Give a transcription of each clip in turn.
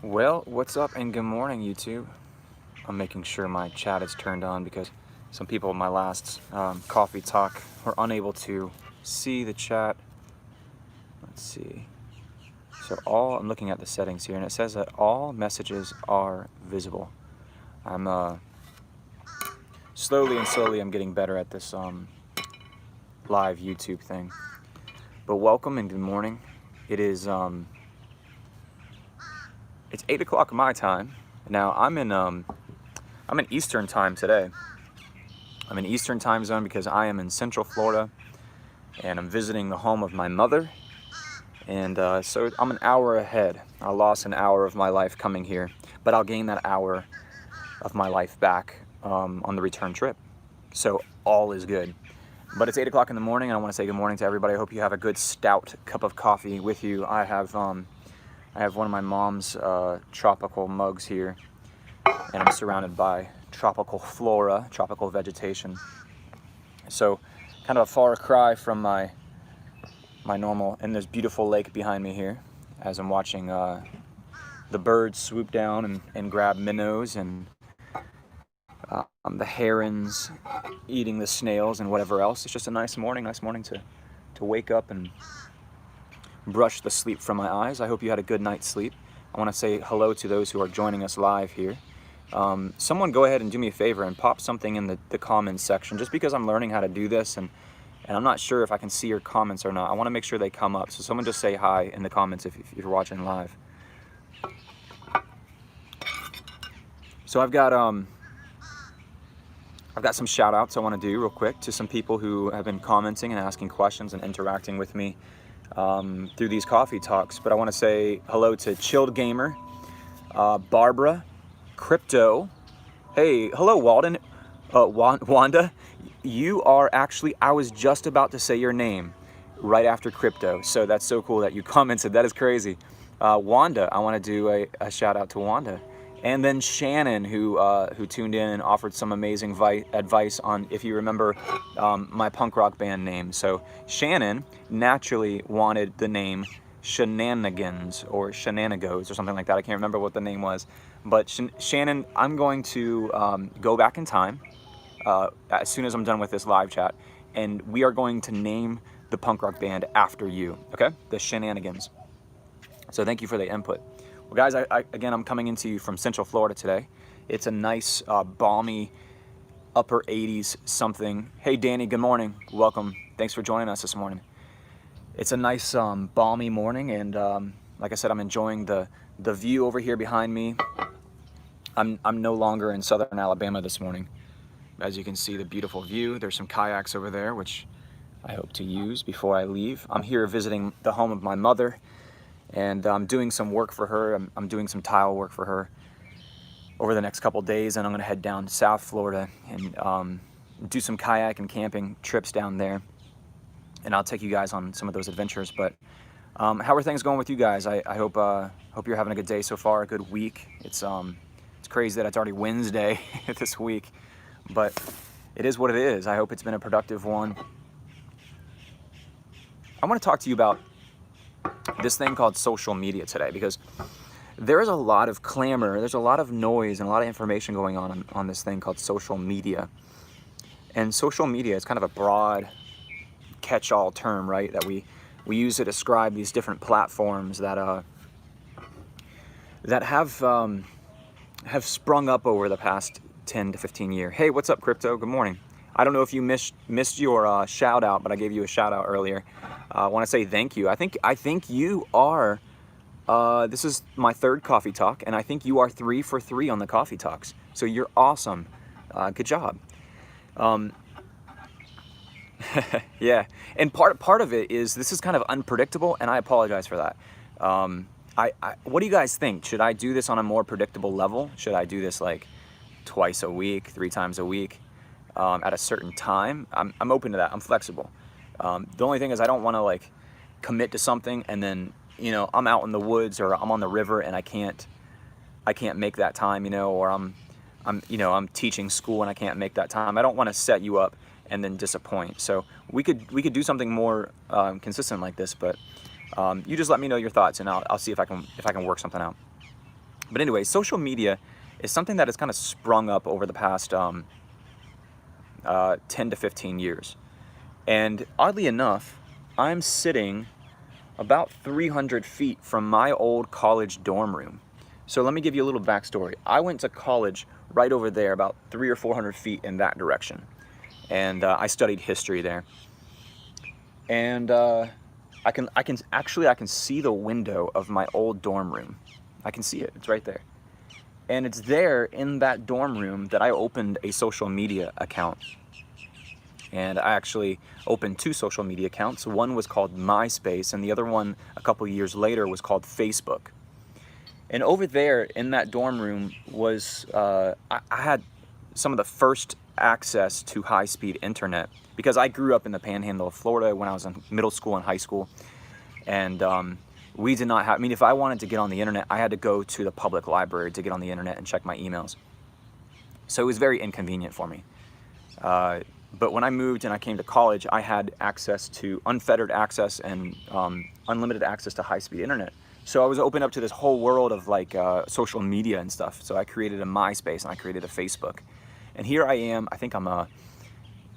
Well, what's up and good morning, YouTube. I'm making sure my chat is turned on because some people in my last coffee talk were unable to see the chat. Let's see. So I'm looking at the settings here and it says that all messages are visible. I'm slowly I'm getting better at this live YouTube thing. But welcome and good morning. It is it's 8 o'clock my time. Now I'm in Eastern time today. I'm in Eastern time zone because I am in Central Florida and I'm visiting the home of my mother. And so I'm an hour ahead. I lost an hour of my life coming here, but I'll gain that hour of my life back on the return trip. So all is good. But it's 8 o'clock in the morning and I want to say good morning to everybody. I hope you have a good stout cup of coffee with you. I have one of my mom's tropical mugs here, and I'm surrounded by tropical flora, tropical vegetation. So kind of a far cry from my normal, and there's beautiful lake behind me here as I'm watching the birds swoop down and grab minnows and the herons eating the snails and whatever else. It's just a nice morning to wake up and brush the sleep from my eyes. I hope you had a good night's sleep. I want to say hello to those who are joining us live here. Someone go ahead and do me a favor and pop something in the comments section, just because I'm learning how to do this and I'm not sure if I can see your comments or not. I want to make sure they come up. So someone just say hi in the comments if you're watching live. So I've got some shout outs I want to do real quick to some people who have been commenting and asking questions and interacting with me through these coffee talks. But I want to say hello to Chilled Gamer, Barbara, Crypto. Hey, hello Walden, Wanda. You are actually, I was just about to say your name right after Crypto. So that's so cool that you commented. That is crazy. Wanda, I want to do a shout out to Wanda. And then Shannon, who tuned in and offered some amazing advice on, if you remember, my punk rock band name. So Shannon naturally wanted the name Shenanigans or Shenanigos or something like that. I can't remember what the name was. But Shannon, I'm going to go back in time as soon as I'm done with this live chat, and we are going to name the punk rock band after you, okay? The Shenanigans. So thank you for the input. Well, guys, again, I'm coming into you from Central Florida today. It's a nice, balmy, upper 80s something. Hey, Danny, good morning. Welcome. Thanks for joining us this morning. It's a nice, balmy morning, and like I said, I'm enjoying the view over here behind me. I'm no longer in southern Alabama this morning. As you can see, the beautiful view. There's some kayaks over there, which I hope to use before I leave. I'm here visiting the home of my mother, and I'm doing some work for her. I'm doing some tile work for her over the next couple days, and I'm gonna head down to South Florida and do some kayak and camping trips down there. And I'll take you guys on some of those adventures. But how are things going with you guys? I hope you're having a good day so far, a good week. It's crazy that it's already Wednesday this week, but it is what it is. I hope it's been a productive one. I want to talk to you about this thing called social media today, because there is a lot of clamor, there's a lot of noise and a lot of information going on this thing called social media. And social media is kind of a broad catch-all term, right? That we use to describe these different platforms that have sprung up over the past 10 to 15 years. Hey, what's up, Crypto? Good morning. I don't know if you missed your shout out, but I gave you a shout out earlier. I want to say thank you. I think you are. This is my third coffee talk, and I think you are 3 for 3 on the coffee talks. So you're awesome. Good job. Yeah, and part of it is this is kind of unpredictable, and I apologize for that. What do you guys think? Should I do this on a more predictable level? Should I do this like twice a week, 3 times a week, at a certain time? I'm open to that. I'm flexible. The only thing is I don't want to like commit to something and then, you know, I'm out in the woods or I'm on the river and I can't make that time, you know, or I'm teaching school and I can't make that time. I don't want to set you up and then disappoint. So we could do something more consistent like this, but you just let me know your thoughts and I'll see if I can work something out. But anyway, social media is something that has kind of sprung up over the past 10 to 15 years. And oddly enough, I'm sitting about 300 feet from my old college dorm room. So let me give you a little backstory. I went to college right over there, about 300 or 400 feet in that direction. And I studied history there. And I can see the window of my old dorm room. I can see it, it's right there. And it's there in that dorm room that I opened a social media account. And I actually opened 2 social media accounts. One was called MySpace, and the other one a couple years later was called Facebook. And over there in that dorm room was, I had some of the first access to high-speed internet, because I grew up in the panhandle of Florida when I was in middle school and high school. And we did not have, I mean, if I wanted to get on the internet, I had to go to the public library to get on the internet and check my emails. So it was very inconvenient for me. But when I moved and I came to college, I had access to unfettered access and unlimited access to high-speed internet. So I was open up to this whole world of like social media and stuff. So I created a MySpace and I created a Facebook. And here I am, I think I'm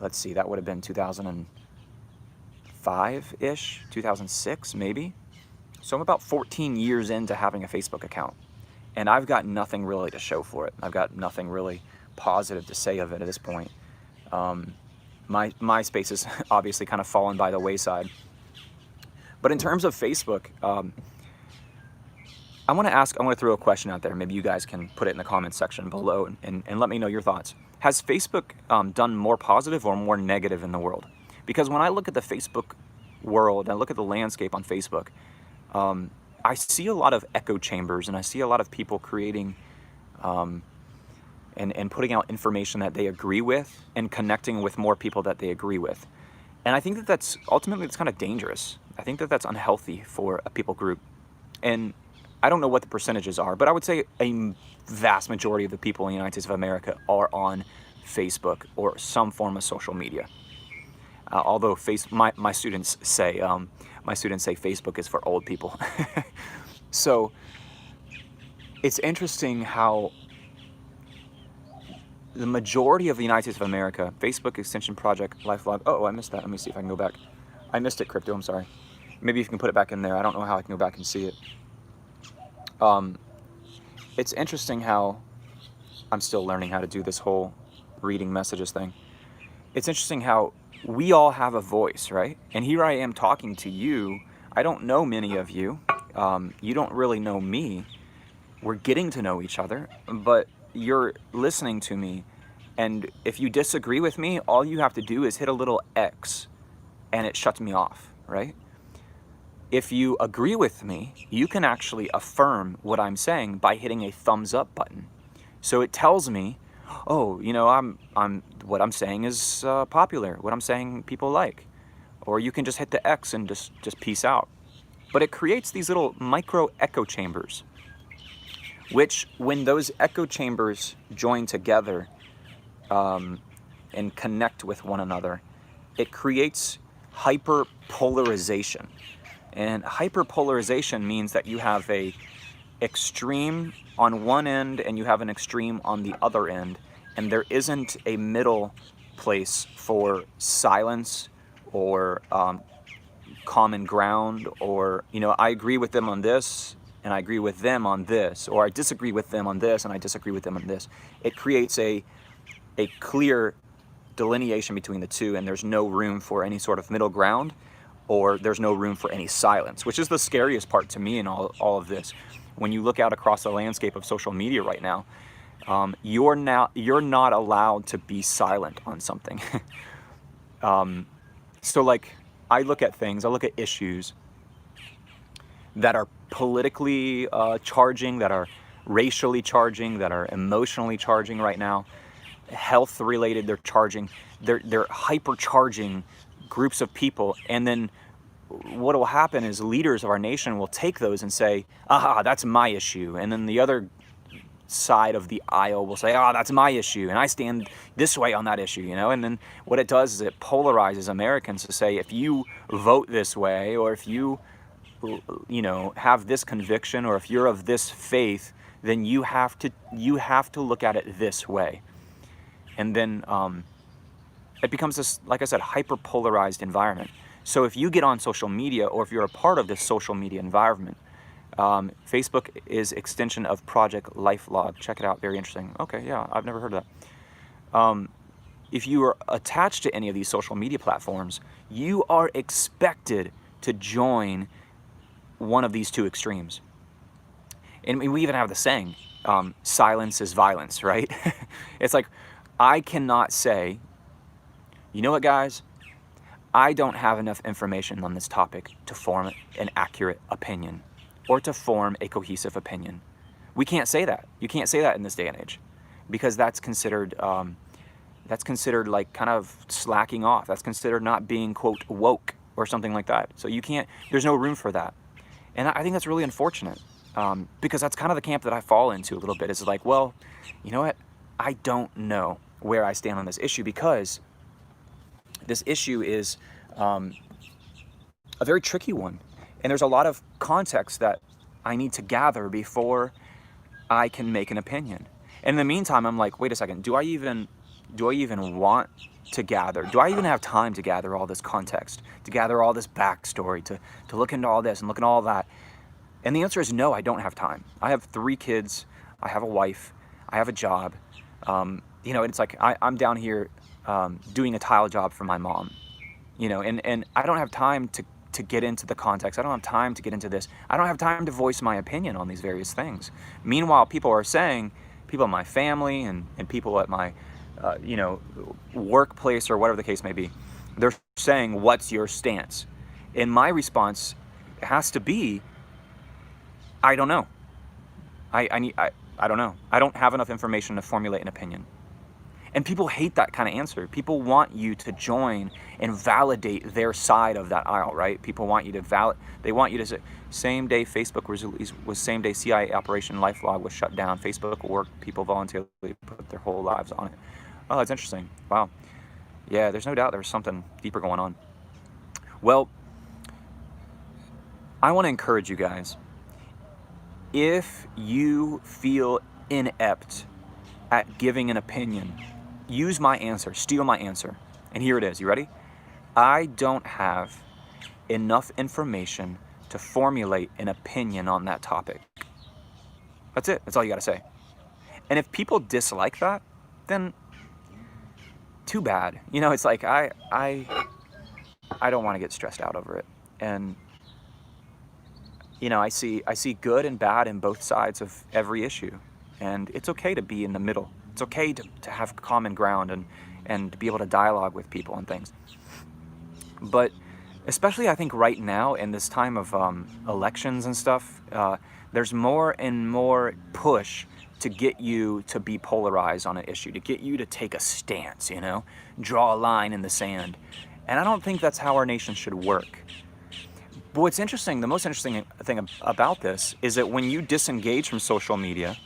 let's see, that would have been 2005-ish, 2006 maybe. So I'm about 14 years into having a Facebook account. And I've got nothing really to show for it. I've got nothing really positive to say of it at this point. My MySpace is obviously kind of fallen by the wayside. But in terms of Facebook, I want to throw a question out there. Maybe you guys can put it in the comments section below and let me know your thoughts. Has Facebook done more positive or more negative in the world? Because when I look at the Facebook world, I look at the landscape on Facebook, I see a lot of echo chambers, and I see a lot of people creating and putting out information that they agree with and connecting with more people that they agree with. And I think that that's ultimately, it's kind of dangerous. I think that that's unhealthy for a people group. And I don't know what the percentages are, but I would say a vast majority of the people in the United States of America are on Facebook or some form of social media. Although my students say Facebook is for old people. So it's interesting how the majority of the United States of America, Facebook extension project, LifeLog. Oh, I missed that. Let me see if I can go back. I missed it, Crypto. I'm sorry. Maybe you can put it back in there. I don't know how I can go back and see it. It's interesting how I'm still learning how to do this whole reading messages thing. It's interesting how we all have a voice, right? And here I am talking to you. I don't know many of you. You don't really know me. We're getting to know each other, but you're listening to me. And if you disagree with me, all you have to do is hit a little X and it shuts me off, right? If you agree with me, you can actually affirm what I'm saying by hitting a thumbs up button. So it tells me, oh, you know, what I'm saying is popular. What I'm saying people like. Or you can just hit the X and just peace out. But it creates these little micro echo chambers, which when those echo chambers join together and connect with one another, it creates hyperpolarization. And hyperpolarization means that you have a extreme on one end and you have an extreme on the other end, and there isn't a middle place for silence or common ground, or, you know, I agree with them on this and I agree with them on this, or I disagree with them on this and I disagree with them on this. It creates a clear delineation between the two, and there's no room for any sort of middle ground, or there's no room for any silence, which is the scariest part to me in all of this. When you look out across the landscape of social media right now, you're not allowed to be silent on something. So like, I look at things, I look at issues that are politically charging, that are racially charging, that are emotionally charging right now, health related, they're hypercharging groups of people, and then what will happen is leaders of our nation will take those and say, aha, that's my issue, and then the other side of the aisle will say, that's my issue, and I stand this way on that issue, you know. And then what it does is it polarizes Americans to say, if you vote this way, or if you know, have this conviction, or if you're of this faith, then you have to look at it this way. And then it becomes this, like I said, hyper-polarized environment. So if you get on social media, or if you're a part of this social media environment, Facebook is extension of Project LifeLog. Check it out, very interesting. Okay, yeah, I've never heard of that. If you are attached to any of these social media platforms, you are expected to join one of these two extremes. And we even have the saying, silence is violence, right? It's like, I cannot say, you know what, guys? I don't have enough information on this topic to form an accurate opinion or to form a cohesive opinion. We can't say that. You can't say that in this day and age, because that's considered like kind of slacking off. That's considered not being, quote, woke or something like that. So you can't, there's no room for that. And I think that's really unfortunate, because that's kind of the camp that I fall into a little bit. It's like, well, you know what? I don't know where I stand on this issue, because this issue is a very tricky one. And there's a lot of context that I need to gather before I can make an opinion. And in the meantime, I'm like, wait a second, do I even want to gather? Do I even have time to gather all this context, to gather all this backstory, to look into all this and look into all that? And the answer is no, I don't have time. I have 3 kids, I have a wife, I have a job. You know, it's like I'm down here doing a tile job for my mom, you know, and I don't have time to get into the context. I don't have time to get into this. I don't have time to voice my opinion on these various things. Meanwhile, people are saying, people in my family and people at my, you know, workplace or whatever the case may be, they're saying, what's your stance? And my response has to be, I don't know. I don't know. I don't have enough information to formulate an opinion. And people hate that kind of answer. People want you to join and validate their side of that aisle, right? People want you to they want you to say, same day Facebook was same day CIA Operation LifeLog was shut down. Facebook worked, people voluntarily put their whole lives on it. Oh, that's interesting. Wow. Yeah, there's no doubt there's something deeper going on. Well, I want to encourage you guys. If you feel inept at giving an opinion, use my answer, steal my answer. And here it is. You ready? I don't have enough information to formulate an opinion on that topic. That's it. That's all you got to say. And if people dislike that, then too bad. You know, it's like I don't want to get stressed out over it. And you know, I see good and bad in both sides of every issue. And it's okay to be in the middle. It's okay to have common ground and to be able to dialogue with people and things. But especially I think right now in this time of elections and stuff, there's more and more push to get you to be polarized on an issue, to get you to take a stance, you know, draw a line in the sand. And I don't think that's how our nation should work. But what's interesting, the most interesting thing about this is that when you disengage from social media,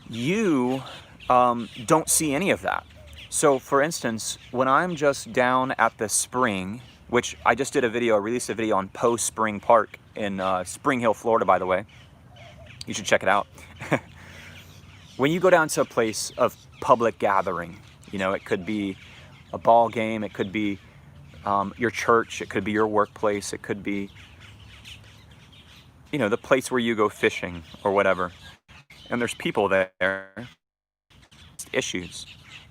you don't see any of that. So for instance, when I'm just down at the spring, which I just did released a video on Post Spring Park in Spring Hill, Florida, by the way. You should check it out. When you go down to a place of public gathering, you know, it could be a ball game, it could be your church, it could be your workplace, it could be, you know, the place where you go fishing or whatever. And there's people there, issues.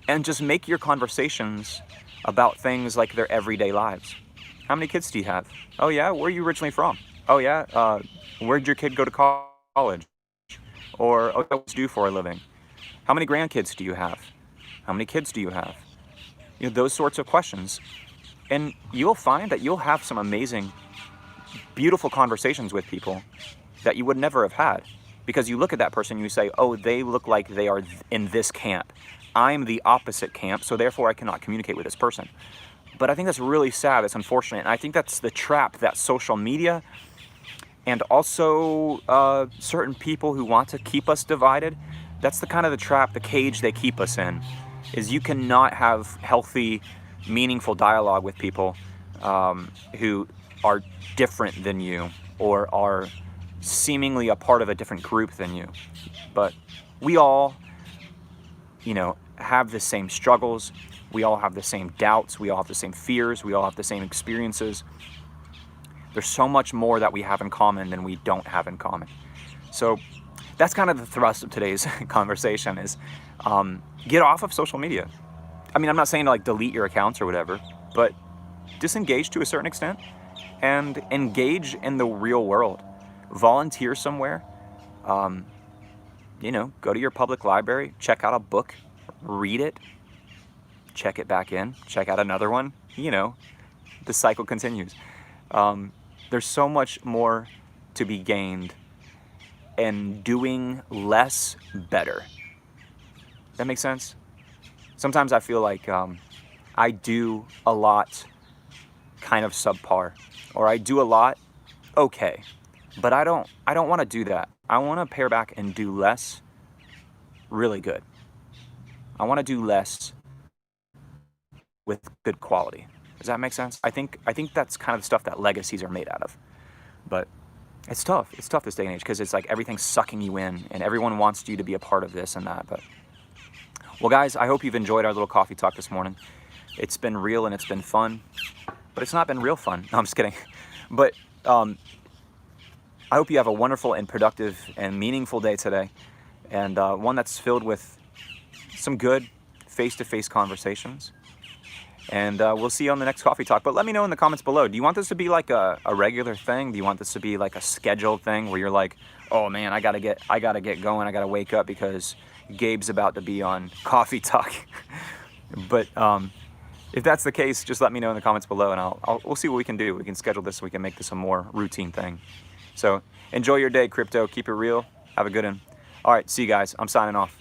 And just make your conversations about things like their everyday lives. How many kids do you have? Oh yeah, where are you originally from? Oh yeah, where'd your kid go to college? Or, oh, what do you do for a living? How many grandkids do you have? How many kids do you have? You know, those sorts of questions. And you'll find that you'll have some amazing, beautiful conversations with people that you would never have had. Because you look at that person and you say, oh, they look like they are in this camp. I'm the opposite camp, so therefore I cannot communicate with this person. But I think that's really sad, that's unfortunate. And I think that's the trap that social media and also certain people who want to keep us divided, that's the kind of the trap, the cage they keep us in, is you cannot have healthy, meaningful dialogue with people who are different than you or are seemingly a part of a different group than you. But we all, have the same struggles. We all have the same doubts. We all have the same fears. We all have the same experiences. There's so much more that we have in common than we don't have in common. So that's kind of the thrust of today's conversation is get off of social media. I mean, I'm not saying to like delete your accounts or whatever, but disengage to a certain extent and engage in the real world. Volunteer somewhere. Go to your public library, check out a book, read it, check it back in, check out another one. The cycle continues. There's so much more to be gained in doing less better. That makes sense? Sometimes I feel like I do a lot kind of subpar, or I do a lot okay, but I don't want to do that. I want to pare back and do less really good. I want to do less with good quality. Does that make sense? I think that's kind of the stuff that legacies are made out of. But it's tough. It's tough this day and age because it's like everything's sucking you in and everyone wants you to be a part of this and that. But well, guys, I hope you've enjoyed our little coffee talk this morning. It's been real and it's been fun, but it's not been real fun. No, I'm just kidding. But I hope you have a wonderful and productive and meaningful day today, and one that's filled with some good face-to-face conversations. And we'll see you on the next coffee talk. But let me know in the comments below. Do you want this to be like a regular thing? Do you want this to be like a scheduled thing where you're like, oh man, I gotta get going. I gotta wake up because Gabe's about to be on coffee talk. But if that's the case, just let me know in the comments below, and we'll see what we can do. We can schedule this so we can make this a more routine thing. So enjoy your day, crypto. Keep it real. Have a good one. All right, see you guys. I'm signing off.